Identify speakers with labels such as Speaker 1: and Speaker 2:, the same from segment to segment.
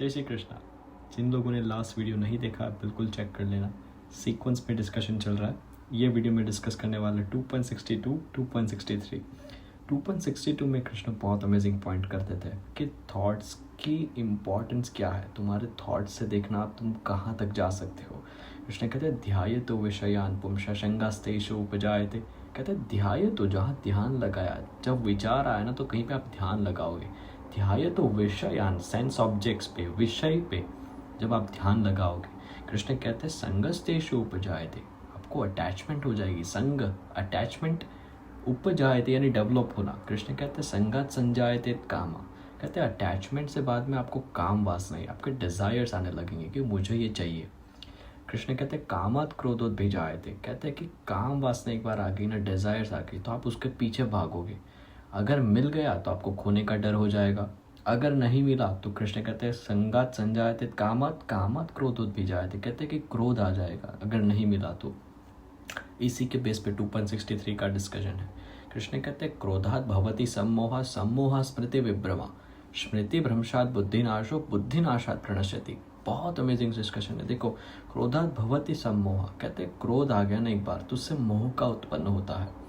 Speaker 1: जय श्री कृष्णा। जिन लोगों ने लास्ट वीडियो नहीं देखा बिल्कुल चेक कर लेना, सीक्वेंस में डिस्कशन चल रहा है। ये वीडियो में डिस्कस करने वाला 2.62, 2.63। 2.62 में कृष्ण बहुत अमेजिंग पॉइंट करते थे कि थॉट्स की इम्पोर्टेंस क्या है। तुम्हारे थॉट्स से देखना आप तुम कहाँ तक जा सकते हो। कृष्ण कहते हैं ध्याये तो विषयान पुंसा शंगास्तेषु उपजायते। कहते हैं ध्याये तो, जहाँ ध्यान लगाया, जब विचार आया ना तो कहीं पे आप ध्यान लगाओगे। ध्याये तो विषयान, सेंस ऑब्जेक्ट्स पे, विषय पे जब आप ध्यान लगाओगे। कृष्ण कहते हैं संगस्तेषु उपजायते, आपको अटैचमेंट हो जाएगी। संग अटैचमेंट, उपजायते यानी डेवलप होना। कृष्ण कहते हैं संगात संजायते कामा, कहते हैं अटैचमेंट से बाद में आपको काम वासना, आपके डिजायर्स आने लगेंगे कि मुझे ये चाहिए। कृष्ण कहते हैं कामात क्रोधोत भिजायते, कहते हैं कि काम वासना एक बार आ गई ना, डिजायर्स आ गई तो आप उसके पीछे भागोगे। अगर मिल गया तो आपको खोने का डर हो जाएगा, अगर नहीं मिला तो कृष्ण कहते हैं संगात संजायते कामात कामात क्रोधोत भिजायते, कहते हैं कि क्रोध आ जाएगा अगर नहीं मिला तो। इसी के बेस पे 2.63 का डिस्कशन है। कृष्ण कहते हैं क्रोधात भवति सम्मोहा, सम्मोहा स्मृति विभ्रमा, स्मृति भ्रंशात बुद्धिनाशो, बुद्धिनाशात प्रणश्यति। बहुत अमेजिंग डिस्कशन है। देखो, क्रोधात भवति सम्मोहा, कहते हैं क्रोध आ गया ना एक बार तो उससे मोह का उत्पन्न होता है।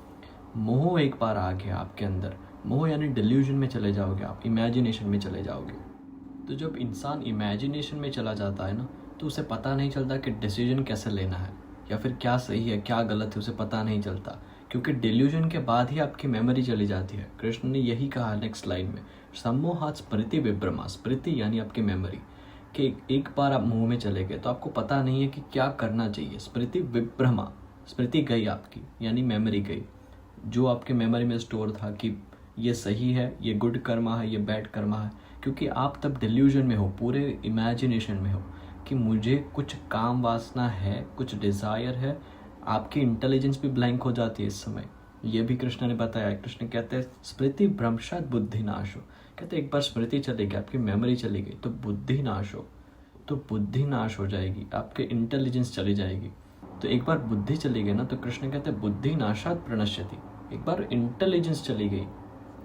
Speaker 1: मोह एक बार आ गया आपके अंदर, मोह यानी डिल्यूजन में चले जाओगे आप, इमेजिनेशन में चले जाओगे। तो जब इंसान इमेजिनेशन में चला जाता है ना तो उसे पता नहीं चलता कि डिसीजन कैसे लेना है या फिर क्या सही है क्या गलत है, उसे पता नहीं चलता, क्योंकि डिल्यूजन के बाद ही आपकी मेमोरी चली जाती है। कृष्ण ने यही कहा नेक्स्ट लाइन में, सम्मोहात स्मृति विभ्रमा, स्मृति यानी आपकी मेमोरी, कि एक बार आप मुंह में चले गए तो आपको पता नहीं है कि क्या करना चाहिए। स्मृति विभ्रमा, स्मृति गई आपकी यानी मेमोरी गई, जो आपके मेमोरी में स्टोर था कि ये सही है, ये गुड कर्मा है, ये बैड कर्मा है, क्योंकि आप तब डिल्यूजन में हो, पूरे इमेजिनेशन में हो कि मुझे कुछ काम वासना है, कुछ डिज़ायर है। आपकी इंटेलिजेंस भी ब्लैंक हो जाती है इस समय। ये भी कृष्ण ने बताया। कृष्ण कहते हैं स्मृति भ्रंशात बुद्धि नाशो, कहते हैं एक बार स्मृति चली गई, आपकी मेमोरी चली गई तो बुद्धि नाश हो, तो बुद्धि नाश हो जाएगी, आपके इंटेलिजेंस चली जाएगी। तो एक बार बुद्धि चली गई ना तो कृष्ण कहते हैं बुद्धि नाशात प्रणश्यति, एक बार इंटेलिजेंस चली गई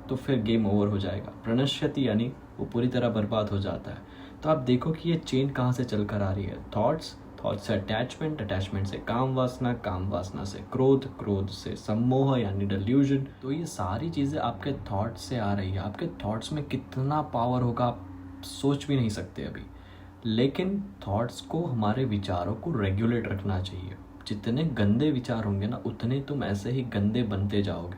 Speaker 1: तो फिर गेम ओवर हो जाएगा। प्रणश्यति यानी वो पूरी तरह बर्बाद हो जाता है। तो आप देखो कि ये चेन कहाँ से चल कर आ रही है। थॉट्स, थॉट्स से अटैचमेंट, अटैचमेंट से काम वासना, काम वासना से क्रोध, क्रोध से सम्मोह यानी डिल्यूजन। तो ये सारी चीज़ें आपके थॉट्स से आ रही है। आपके थॉट्स में कितना पावर होगा आप सोच भी नहीं सकते अभी। लेकिन थॉट्स को, हमारे विचारों को रेगुलेट रखना चाहिए। जितने गंदे विचार होंगे ना उतने तुम ऐसे ही गंदे बनते जाओगे।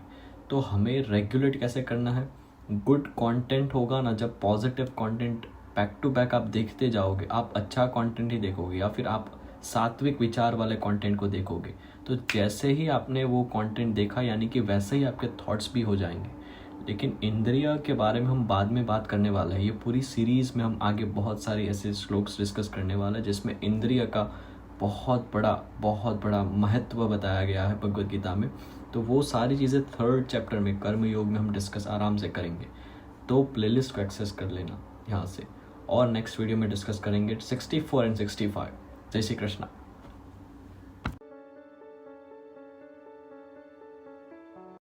Speaker 1: तो हमें रेगुलेट कैसे करना है? गुड कंटेंट होगा ना, जब positive content back to back आप देखते जाओगे, आप अच्छा कंटेंट ही देखोगे या फिर आप सात्विक विचार वाले कंटेंट को देखोगे। तो जैसे ही आपने वो कंटेंट देखा यानी कि वैसे ही आपके थॉट्स भी हो जाएंगे। लेकिन इंद्रिय के बारे में हम बाद में बात करने वाले हैं। ये पूरी सीरीज में हम आगे बहुत सारे ऐसे श्लोक्स डिस्कस करने वाले हैं जिसमें इंद्रिय का बहुत बड़ा महत्व बताया गया है भगवद गीता में। तो वो सारी चीज़ें 3rd चैप्टर में कर्म योग में हम डिस्कस आराम से करेंगे। तो प्लेलिस्ट को एक्सेस कर लेना यहाँ से, और नेक्स्ट वीडियो में डिस्कस करेंगे 64 और 65। जय श्री कृष्णा।